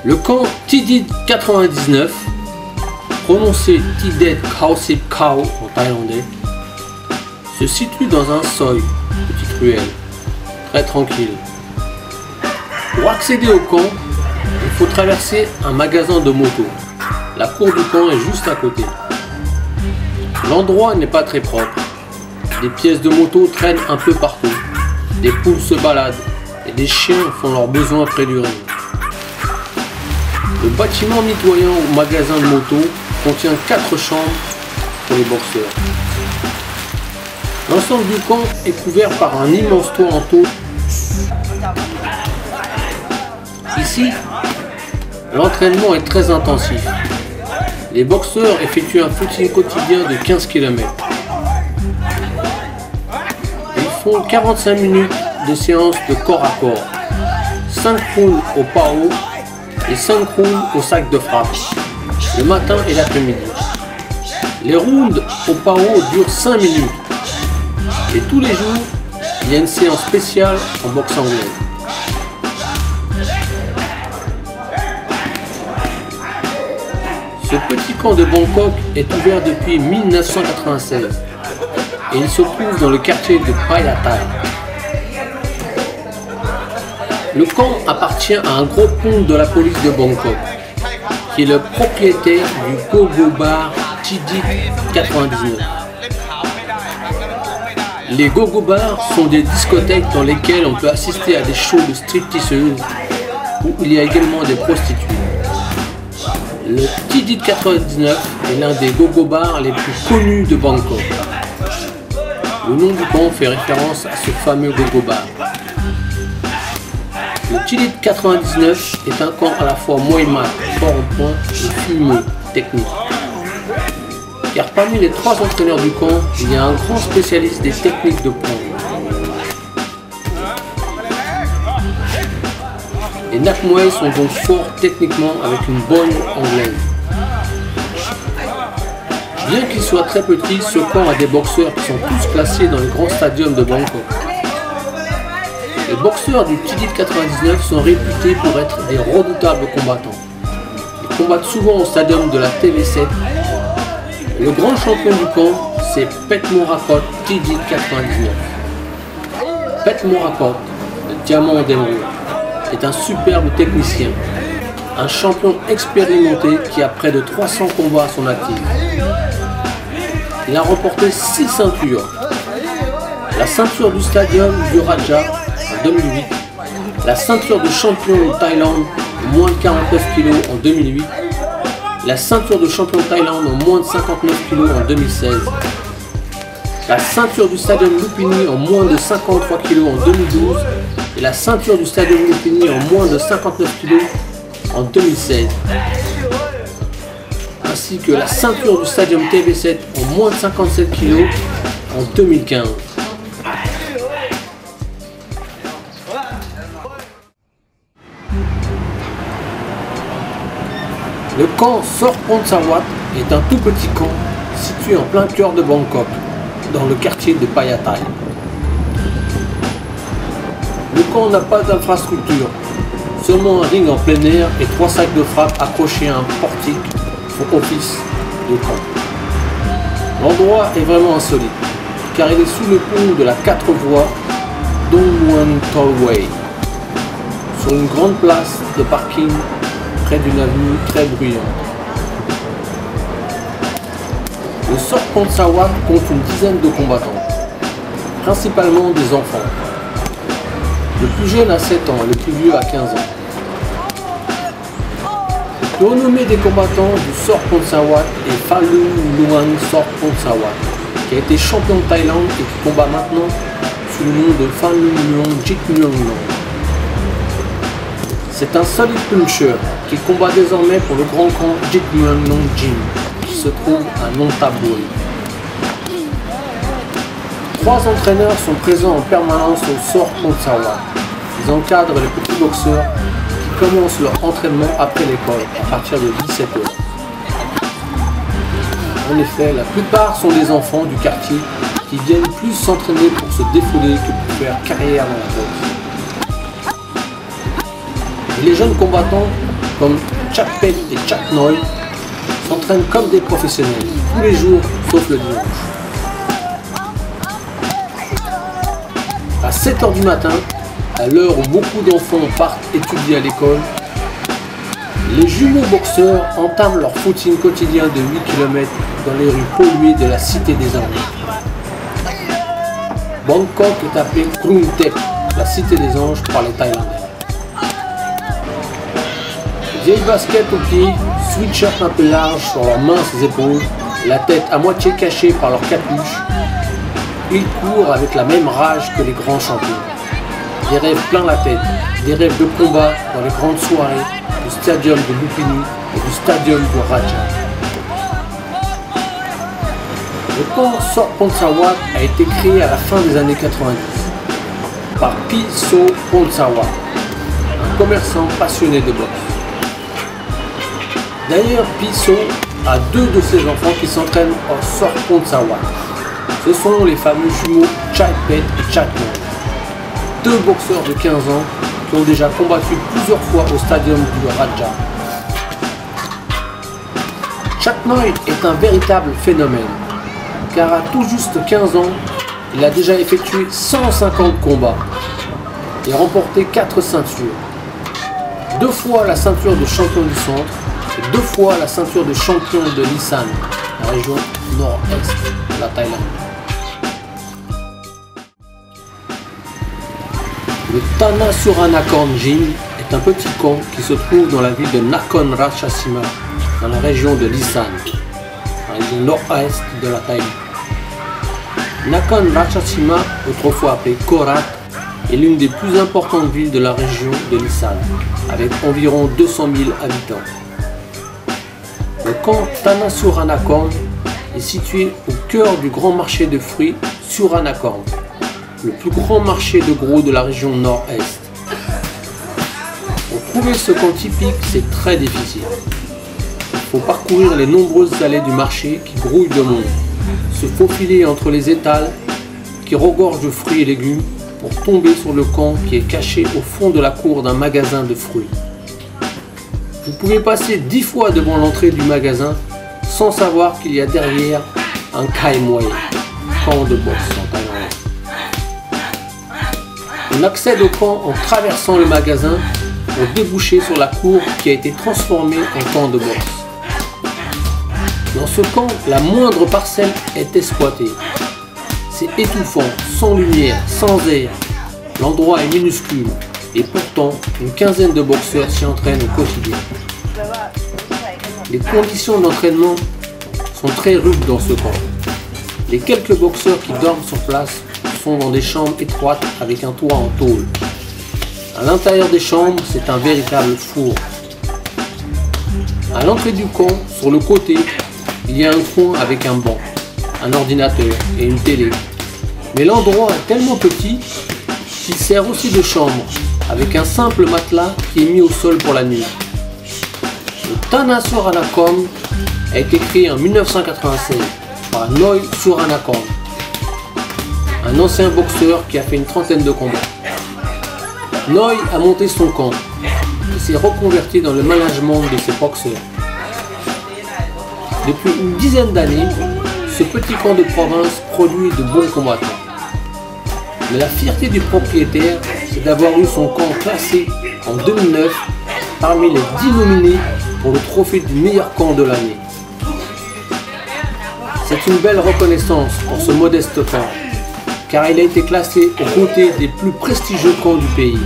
Le camp Tidit 99, prononcé Tidit Khao Sip Khao en thaïlandais, se situe dans un soi, petite ruelle, très tranquille. Pour accéder au camp, il faut traverser un magasin de motos. La cour du camp est juste à côté. L'endroit n'est pas très propre. Des pièces de moto traînent un peu partout. Des poules se baladent et des chiens font leurs besoins près du ring. Le bâtiment mitoyen au magasin de moto contient 4 chambres pour les boxeurs. L'ensemble du camp est couvert par un immense toit en tôle. Ici, l'entraînement est très intensif. Les boxeurs effectuent un footing quotidien de 15 km. Ils font 45 minutes de séance de corps à corps, 5 rounds au PAO et 5 rounds au sac de frappe, le matin et l'après-midi. Les rounds au PAO durent 5 minutes et tous les jours, il y a une séance spéciale en boxe anglaise. Ce petit camp de Bangkok est ouvert depuis 1996 et il se trouve dans le quartier de Phayat-Thai. Le camp appartient à un gros compte de la police de Bangkok, qui est le propriétaire du Go-Go Bar Tidit 99. Les Go-Go Bars sont des discothèques dans lesquelles on peut assister à des shows de stripteaseuses où il y a également des prostituées. Le Tidit 99 est l'un des Go-Go Bars les plus connus de Bangkok. Le nom du camp fait référence à ce fameux Go-Go Bar. Le Tidit 99 est un camp à la fois Muay Thai, fort en point et fumeux, technique. Car parmi les 3 entraîneurs du camp, il y a un grand spécialiste des techniques de poing. Les Nak Muay sont donc forts techniquement avec une bonne anglaise. Bien qu'il soit très petit, ce camp a des boxeurs qui sont tous classés dans les grands stadiums de Bangkok. Les boxeurs du Tidit 99 sont réputés pour être des redoutables combattants. Ils combattent souvent au stadium de la TV7. Le grand champion du camp, c'est Pet Morakot Tidit 99. Pet Morakot, le diamant d'émeraude, est un superbe technicien, un champion expérimenté qui a près de 300 combats à son actif. Il a remporté 6 ceintures. La ceinture du stadium du Raja en 2008, la ceinture de champion de Thaïlande en moins de 49 kg en 2008, la ceinture de champion de Thaïlande en moins de 59 kg en 2016, la ceinture du stadium Lumpini en moins de 53 kg en 2012 et la ceinture du stadium Lumpini en moins de 59 kg en 2016, ainsi que la ceinture du stadium TV7 en moins de 57 kg en 2015. Le camp Sor Phonsawat est un tout petit camp situé en plein cœur de Bangkok, dans le quartier de Phayat-Thai. Le camp n'a pas d'infrastructure, seulement un ring en plein air et 3 sacs de frappe accrochés à un portique font office de camp. L'endroit est vraiment insolite, car il est sous le pont de la 4 voies Dong Muang Tollway, sur une grande place de parking près d'une avenue très bruyante. Le Sor Phonsawat compte une dizaine de combattants, principalement des enfants. Le plus jeune a 7 ans et le plus vieux a 15 ans. Le renommé des combattants du Sor Phonsawat est Phalung Luang Sor Phonsawat, qui a été champion de Thaïlande et qui combat maintenant sous le nom de Phalung Luang Jit Muang Nong. C'est un solide puncher qui combat désormais pour le grand camp Jit Muang Nong Gym, qui se trouve à Nong Thap Boi. 3 entraîneurs sont présents en permanence au Sor Phonsawat. Ils encadrent les petits boxeurs qui commencent leur entraînement après l'école, à partir de 17 h. En effet, la plupart sont des enfants du quartier qui viennent plus s'entraîner pour se défouler que pour faire carrière dans la boxe. Et les jeunes combattants comme Chakpet et Chaknoy, s'entraînent comme des professionnels, tous les jours sauf le dimanche. À 7 h du matin, à l'heure où beaucoup d'enfants partent étudier à l'école, les jumeaux boxeurs entament leur footing quotidien de 8 km dans les rues polluées de la Cité des Anges. Bangkok est appelée Krung Thep, la Cité des Anges, par les Thaïlandais. Vieilles baskets aux pieds, sweatshirt un peu large sur leurs minces épaules, la tête à moitié cachée par leur capuche, ils courent avec la même rage que les grands champions. Des rêves plein la tête, des rêves de combat dans les grandes soirées du stadium de Lumpini et du stadium de Raja. Le camp Sor Phonsawat a été créé à la fin des années 90 par Pi So Phonsawat, un commerçant passionné de boxe. D'ailleurs, Pi So a 2 de ses enfants qui s'entraînent au Sor Phonsawat. Ce sont les fameux jumeaux Chakpet et Chaknoy, 2 boxeurs de 15 ans qui ont déjà combattu plusieurs fois au stadium du Raja. Chaknoy est un véritable phénomène, car à tout juste 15 ans, il a déjà effectué 150 combats et remporté 4 ceintures. 2 fois la ceinture de champion du centre et 2 fois la ceinture de champion de l'Isan, la région nord-est de la Thaïlande. Le Tanah Suranakorn Gym est un petit camp qui se trouve dans la ville de Nakhon Ratchasima, dans la région de l'Isan, la région nord-est de la Thaïlande. Nakhon Ratchasima, autrefois appelée Korat, est l'une des plus importantes villes de la région de l'Isan, avec environ 200 000 habitants. Le camp Tanah Suranakorn est situé au cœur du grand marché de fruits Suranakorn, le plus grand marché de gros de la région nord-est. Pour trouver ce camp typique, c'est très difficile. Il faut parcourir les nombreuses allées du marché qui grouillent de monde, se faufiler entre les étals qui regorgent de fruits et légumes pour tomber sur le camp qui est caché au fond de la cour d'un magasin de fruits. Vous pouvez passer 10 fois devant l'entrée du magasin sans savoir qu'il y a derrière un Khai Muay, camp de boxe en thaïlandais. On accède au camp en traversant le magasin pour déboucher sur la cour qui a été transformée en camp de boxe. Dans ce camp, la moindre parcelle est exploitée. C'est étouffant, sans lumière, sans air. L'endroit est minuscule et pourtant une quinzaine de boxeurs s'y entraînent au quotidien. Les conditions d'entraînement sont très rudes dans ce camp. Les quelques boxeurs qui dorment sur place sont dans des chambres étroites avec un toit en tôle. À l'intérieur des chambres, c'est un véritable four. À l'entrée du camp, sur le côté, il y a un coin avec un banc, un ordinateur et une télé. Mais l'endroit est tellement petit qu'il sert aussi de chambre, avec un simple matelas qui est mis au sol pour la nuit. Le Tanah Suranakorn a été créé en 1996 par Noy Suranakorn, un ancien boxeur qui a fait une trentaine de combats. Noy a monté son camp et s'est reconverti dans le management de ses boxeurs. Depuis une dizaine d'années, ce petit camp de province produit de bons combattants. Mais la fierté du propriétaire, c'est d'avoir eu son camp classé en 2009 parmi les 10 nominés pour le trophée du meilleur camp de l'année. C'est une belle reconnaissance pour ce modeste camp, car il a été classé aux côtés des plus prestigieux camps du pays.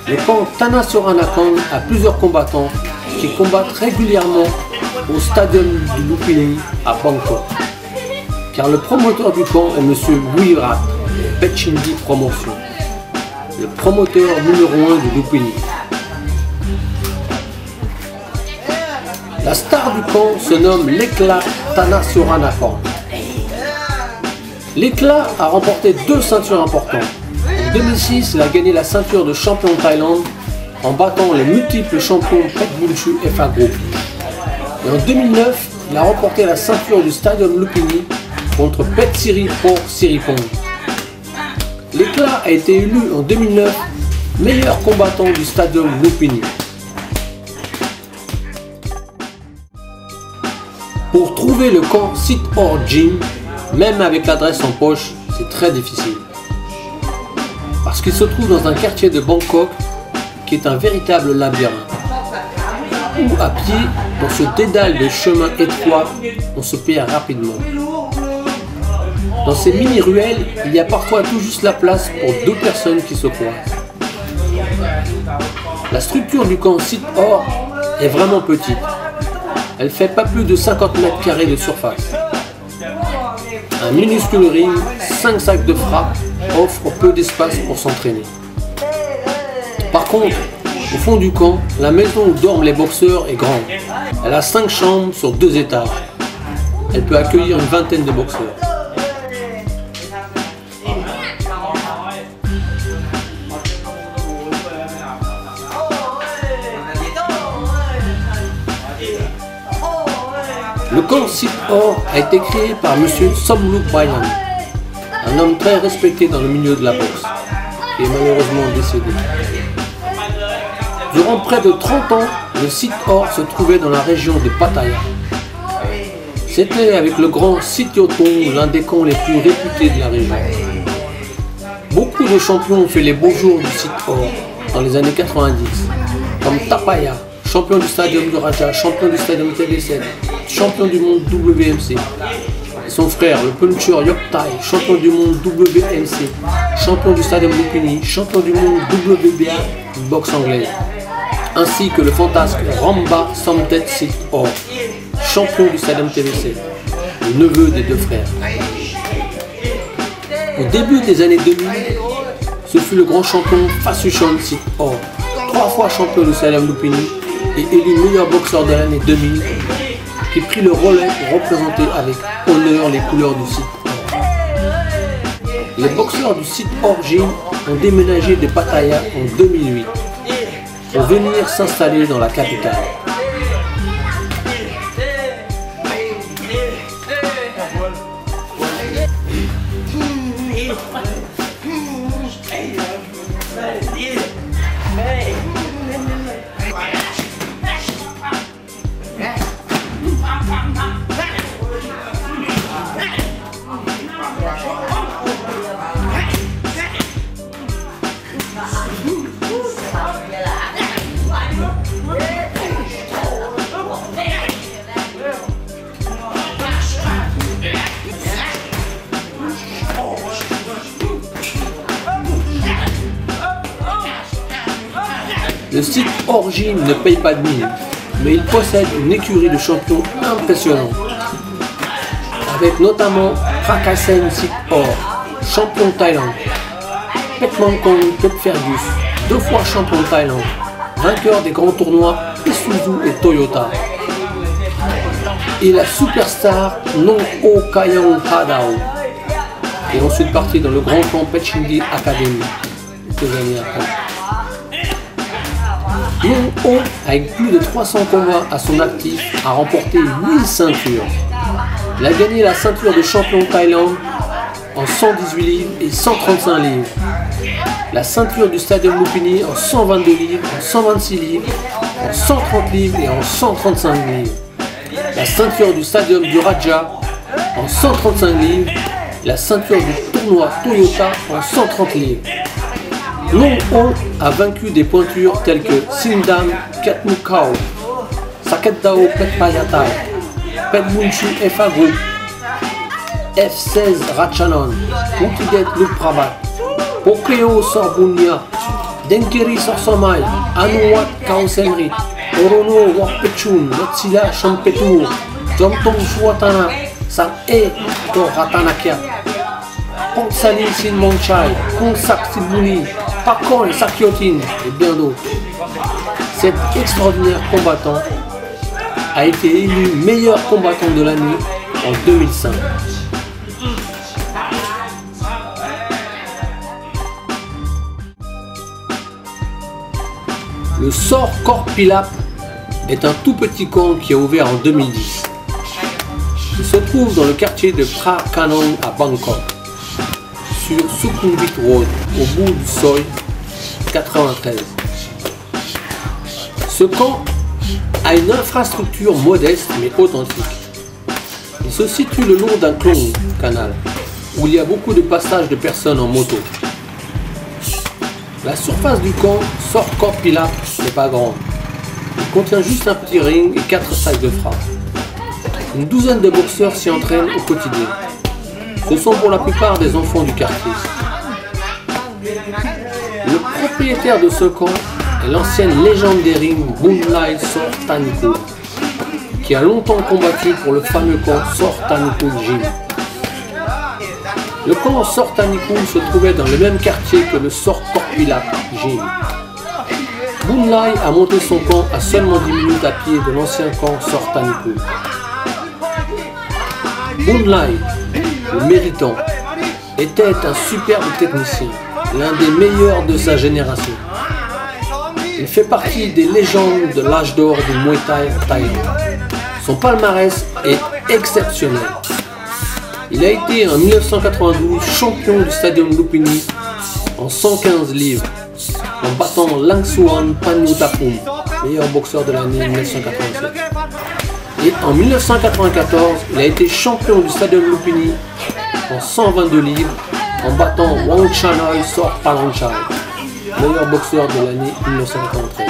Le camp Tanah Suranakorn a plusieurs combattants qui combattent régulièrement au stadium du Lumpini à Bangkok, car le promoteur du camp est M. Wirat, Petchindi Promotion, le promoteur numéro 1 du Lumpini. La star du camp se nomme l'Éclat Tanah Suranakorn. L'Éclat a remporté 2 ceintures importantes. En 2006, il a gagné la ceinture de champion de Thaïlande en battant les multiples champions Pet Bunchu FA Group. Et en 2009, il a remporté la ceinture du Stadium Lumpini contre Pet Siri pour Siripong. L'Éclat a été élu en 2009 Meilleur combattant du stadium Lumpini. Pour trouver le camp Sit Or Gym, même avec l'adresse en poche, c'est très difficile. Parce qu'il se trouve dans un quartier de Bangkok qui est un véritable labyrinthe. Où à pied, dans ce dédale de chemins étroits, on se perd rapidement. Dans ces mini-ruelles, il y a parfois tout juste la place pour 2 personnes qui se croisent. La structure du camp Sit Or est vraiment petite. Elle fait pas plus de 50 mètres carrés de surface. Un minuscule ring, 5 sacs de frappe offrent peu d'espace pour s'entraîner. Par contre, au fond du camp, la maison où dorment les boxeurs est grande. Elle a 5 chambres sur 2 étages. Elle peut accueillir une vingtaine de boxeurs. Le camp Sit Or a été créé par M. Somlook Bayan, un homme très respecté dans le milieu de la boxe, qui est malheureusement décédé. Durant près de 30 ans, le Sit Or se trouvait dans la région de Pattaya. C'était avec le grand Sityodtong l'un des camps les plus réputés de la région. Beaucoup de champions ont fait les beaux jours du Sit Or dans les années 90, comme Tapaya, champion du stadium du Raja, champion du stadium TV7, champion du monde WMC. Et son frère, le puncher Yoktai, champion du monde WMC, champion du stadium Lumpini, champion du monde WBA, boxe anglaise. Ainsi que le fantasque Ramba Somtet Sit Or, champion du stadium TV7, le neveu des 2 frères. Au début des années 2000, ce fut le grand champion Fasuchon Sit Or, 3 fois champion du stadium Lumpini et élu meilleur boxeur de l'année 2000, qui prit le relais pour représenter avec honneur les couleurs du Sit Or. Les boxeurs du Sit Or Gym ont déménagé de Pattaya en 2008 pour venir s'installer dans la capitale. Le Sit Or Gym ne paye pas de mine, mais il possède une écurie de champions impressionnante, avec notamment Prakasen Sit Or, champion de Thaïlande, Petmankong Petfergus, 2 fois champion de Thaïlande, vainqueur des grands tournois Isuzu et Toyota, et la superstar Nong O Kayong Hadao, qui est ensuite parti dans le grand camp Petchindi Academy quelques années après. Nong O, avec plus de 300 combats à son actif, a remporté 8 ceintures. Il a gagné la ceinture de champion de Thaïlande en 118 livres et 135 livres. La ceinture du stadium Lumpini en 122 livres, en 126 livres, en 130 livres et en 135 livres. La ceinture du stadium du Raja en 135 livres. La ceinture du tournoi Toyota en 130 livres. Nong O a vaincu des pointures telles que Sindam Kiatmukau, Saketdao Petpayatai, Petmunchu FA Group, F16 Ratchanon, Mukidet Luprabat, Pokeo Sorbunya, Denkeri Sorsomai, Anuwat Kaosemrit, Orono Wakpechun, Natsila Champetur, Jomtong Shuatana, Sang E to Ratanakia, Pongsali Sinmonchai, Kongsak Sibuni, Pakon Sakyotin et bien d'autres. Cet extraordinaire combattant a été élu meilleur combattant de l'année en 2005. Le Sor Korpilap est un tout petit camp qui a ouvert en 2010. Il se trouve dans le quartier de Prakanong à Bangkok, sur Sukhumvit Road, au bout du Soi, 93. Ce camp a une infrastructure modeste mais authentique. Il se situe le long d'un long canal où il y a beaucoup de passages de personnes en moto. La surface du camp Sort Corps Pilap n'est pas grande. Il contient juste un petit ring et 4 salles de frappe. Une douzaine de boxeurs s'y entraînent au quotidien. Ce sont pour la plupart des enfants du quartier. Le propriétaire de ce camp est l'ancienne légende des rings Moonlight Sort Tanikul, qui a longtemps combattu pour le fameux camp Sort Tanikul Gym. Le camp Sort Tanikul se trouvait dans le même quartier que le Sort Corps Pilap Gym. Moonlight a monté son camp à seulement 10 minutes à pied de l'ancien camp Sort Tanikul. Moonlight, le méritant, était un superbe technicien, l'un des meilleurs de sa génération. Il fait partie des légendes de l'âge d'or du Muay Thai en Thaïlande. Son palmarès est exceptionnel. Il a été en 1992 champion du Stadium Lumpini en 115 livres, en battant Langsuan Panutapum, meilleur boxeur de l'année 1987. Et en 1994, il a été champion du Stadium Lumpini en 122 livres, en battant Wang Chanoi Sort Palanchai, meilleur boxeur de l'année 1993.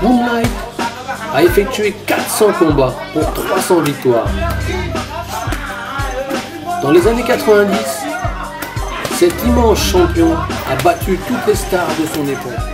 Moonlight a effectué 400 combats pour 300 victoires. Dans les années 90, cet immense champion a battu toutes les stars de son époque.